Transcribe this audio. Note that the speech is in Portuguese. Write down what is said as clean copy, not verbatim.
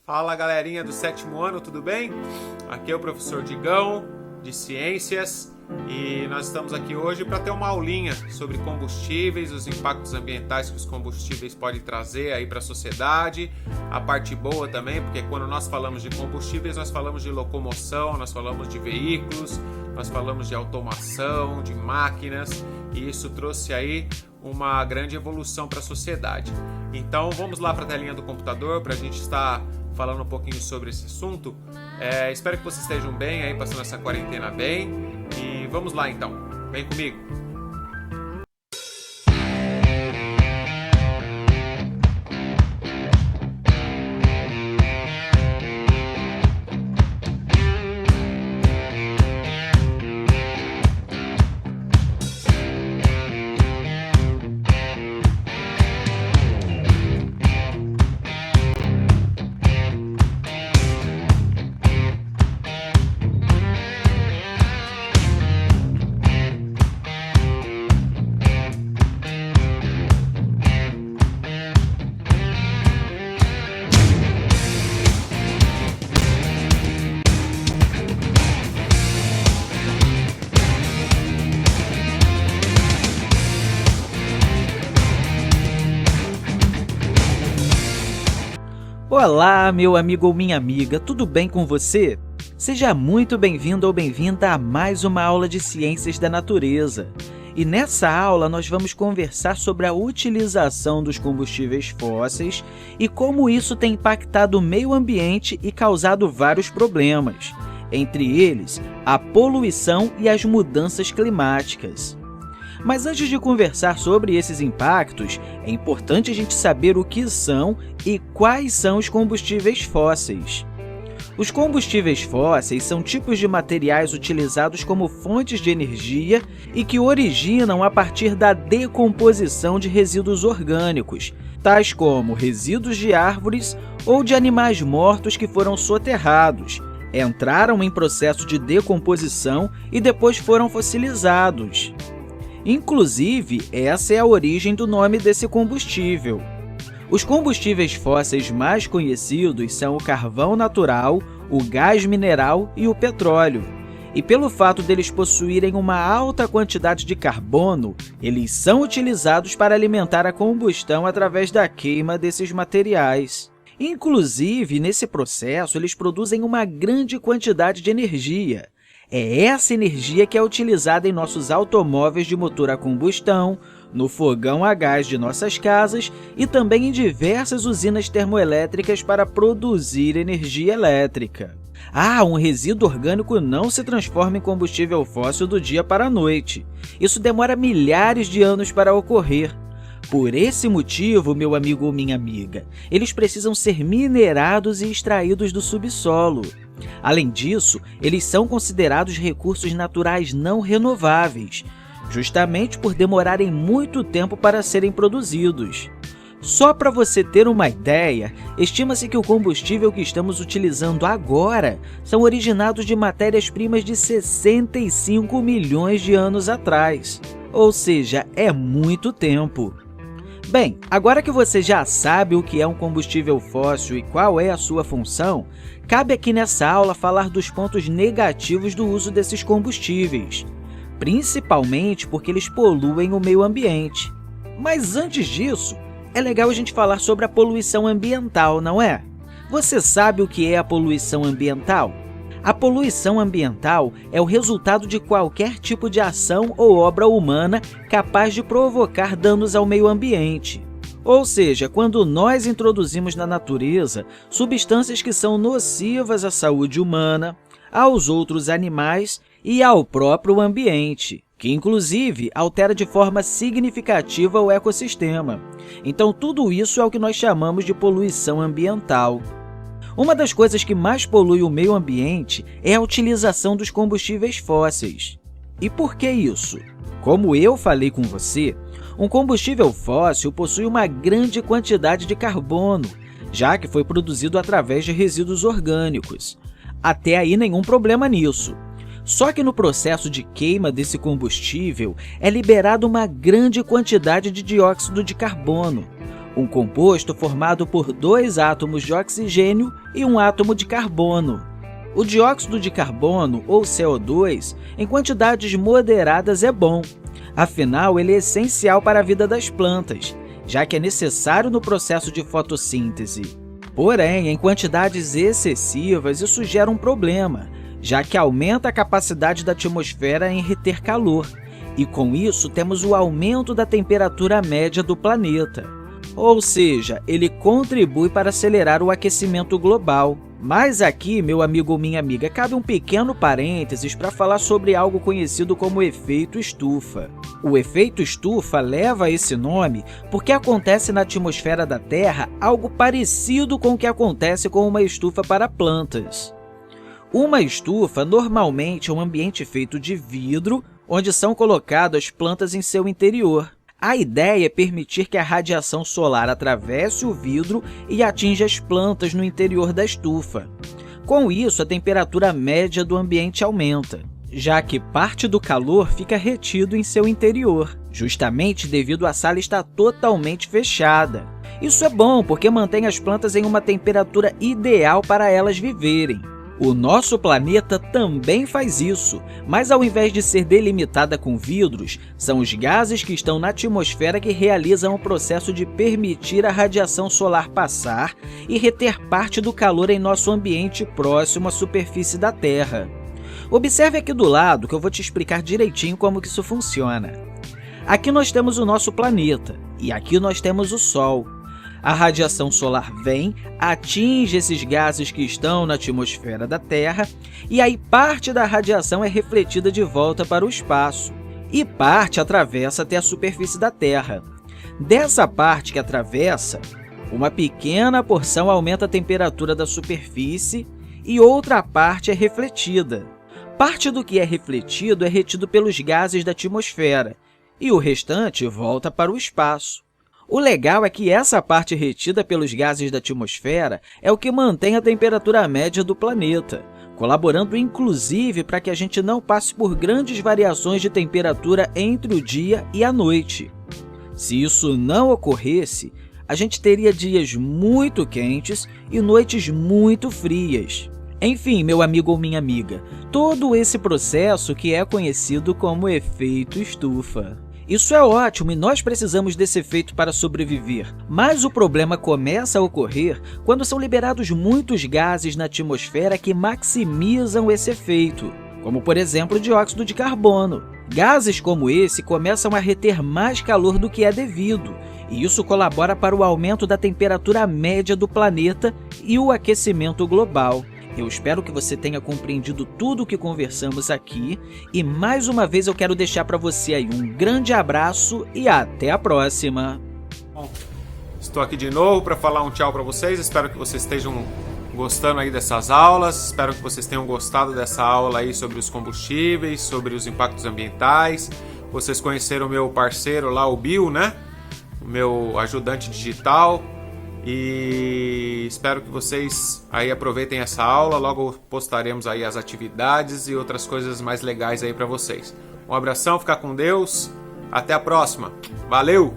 Fala galerinha do 7º ano, tudo bem? Aqui é o professor Digão, de Ciências, e nós estamos aqui hoje para ter uma aulinha sobre combustíveis, os impactos ambientais que os combustíveis podem trazer aí para a sociedade, a parte boa também, porque quando nós falamos de combustíveis, nós falamos de locomoção, nós falamos de veículos, nós falamos de automação, de máquinas, e isso trouxe aí uma grande evolução para a sociedade. Então vamos lá para a telinha do computador para a gente estar falando um pouquinho sobre esse assunto. Espero que vocês estejam bem aí, passando essa quarentena bem. E vamos lá então, vem comigo. Olá, meu amigo ou minha amiga, tudo bem com você? Seja muito bem-vindo ou bem-vinda a mais uma aula de Ciências da Natureza. E nessa aula nós vamos conversar sobre a utilização dos combustíveis fósseis e como isso tem impactado o meio ambiente e causado vários problemas, entre eles a poluição e as mudanças climáticas. Mas antes de conversar sobre esses impactos, é importante a gente saber o que são e quais são os combustíveis fósseis. Os combustíveis fósseis são tipos de materiais utilizados como fontes de energia e que originam a partir da decomposição de resíduos orgânicos, tais como resíduos de árvores ou de animais mortos que foram soterrados, entraram em processo de decomposição e depois foram fossilizados. Inclusive, essa é a origem do nome desse combustível. Os combustíveis fósseis mais conhecidos são o carvão natural, o gás mineral e o petróleo. E pelo fato deles possuírem uma alta quantidade de carbono, eles são utilizados para alimentar a combustão através da queima desses materiais. Inclusive, nesse processo, eles produzem uma grande quantidade de energia. É essa energia que é utilizada em nossos automóveis de motor a combustão, no fogão a gás de nossas casas e também em diversas usinas termoelétricas para produzir energia elétrica. Um resíduo orgânico não se transforma em combustível fóssil do dia para a noite. Isso demora milhares de anos para ocorrer. Por esse motivo, meu amigo ou minha amiga, eles precisam ser minerados e extraídos do subsolo. Além disso, eles são considerados recursos naturais não renováveis, justamente por demorarem muito tempo para serem produzidos. Só para você ter uma ideia, estima-se que o combustível que estamos utilizando agora são originados de matérias-primas de 65 milhões de anos atrás, ou seja, é muito tempo. Bem, agora que você já sabe o que é um combustível fóssil e qual é a sua função, cabe aqui nessa aula falar dos pontos negativos do uso desses combustíveis, principalmente porque eles poluem o meio ambiente. Mas antes disso, é legal a gente falar sobre a poluição ambiental, não é? Você sabe o que é a poluição ambiental? A poluição ambiental é o resultado de qualquer tipo de ação ou obra humana capaz de provocar danos ao meio ambiente. Ou seja, quando nós introduzimos na natureza substâncias que são nocivas à saúde humana, aos outros animais e ao próprio ambiente, que inclusive altera de forma significativa o ecossistema. Então, tudo isso é o que nós chamamos de poluição ambiental. Uma das coisas que mais polui o meio ambiente é a utilização dos combustíveis fósseis. E por que isso? Como eu falei com você, um combustível fóssil possui uma grande quantidade de carbono, já que foi produzido através de resíduos orgânicos. Até aí, nenhum problema nisso. Só que no processo de queima desse combustível é liberada uma grande quantidade de dióxido de carbono, um composto formado por 2 átomos de oxigênio e um átomo de carbono. O dióxido de carbono, ou CO2, em quantidades moderadas é bom. Afinal, ele é essencial para a vida das plantas, já que é necessário no processo de fotossíntese. Porém, em quantidades excessivas, isso gera um problema, já que aumenta a capacidade da atmosfera em reter calor, e com isso temos o aumento da temperatura média do planeta. Ou seja, ele contribui para acelerar o aquecimento global. Mas aqui, meu amigo ou minha amiga, cabe um pequeno parênteses para falar sobre algo conhecido como efeito estufa. O efeito estufa leva esse nome porque acontece na atmosfera da Terra algo parecido com o que acontece com uma estufa para plantas. Uma estufa normalmente é um ambiente feito de vidro, onde são colocadas plantas em seu interior. A ideia é permitir que a radiação solar atravesse o vidro e atinja as plantas no interior da estufa. Com isso, a temperatura média do ambiente aumenta, já que parte do calor fica retido em seu interior, justamente devido à sala estar totalmente fechada. Isso é bom porque mantém as plantas em uma temperatura ideal para elas viverem. O nosso planeta também faz isso, mas ao invés de ser delimitada com vidros, são os gases que estão na atmosfera que realizam o processo de permitir a radiação solar passar e reter parte do calor em nosso ambiente próximo à superfície da Terra. Observe aqui do lado que eu vou te explicar direitinho como que isso funciona. Aqui nós temos o nosso planeta e aqui nós temos o Sol. A radiação solar vem, atinge esses gases que estão na atmosfera da Terra e aí parte da radiação é refletida de volta para o espaço e parte atravessa até a superfície da Terra. Dessa parte que atravessa, uma pequena porção aumenta a temperatura da superfície e outra parte é refletida. Parte do que é refletido é retido pelos gases da atmosfera e o restante volta para o espaço. O legal é que essa parte retida pelos gases da atmosfera é o que mantém a temperatura média do planeta, colaborando inclusive para que a gente não passe por grandes variações de temperatura entre o dia e a noite. Se isso não ocorresse, a gente teria dias muito quentes e noites muito frias. Enfim, meu amigo ou minha amiga, todo esse processo que é conhecido como efeito estufa. Isso é ótimo e nós precisamos desse efeito para sobreviver, mas o problema começa a ocorrer quando são liberados muitos gases na atmosfera que maximizam esse efeito, como por exemplo o dióxido de carbono. Gases como esse começam a reter mais calor do que é devido, e isso colabora para o aumento da temperatura média do planeta e o aquecimento global. Eu espero que você tenha compreendido tudo o que conversamos aqui e, mais uma vez, eu quero deixar para você aí um grande abraço e até a próxima! Bom, estou aqui de novo para falar um tchau para vocês. Espero que vocês estejam gostando aí dessas aulas. Espero que vocês tenham gostado dessa aula aí sobre os combustíveis, sobre os impactos ambientais. Vocês conheceram o meu parceiro lá, o Bill, né? O meu ajudante digital. E espero que vocês aí aproveitem essa aula. Logo postaremos aí as atividades e outras coisas mais legais aí para vocês. Um abração, fica com Deus. Até a próxima. Valeu!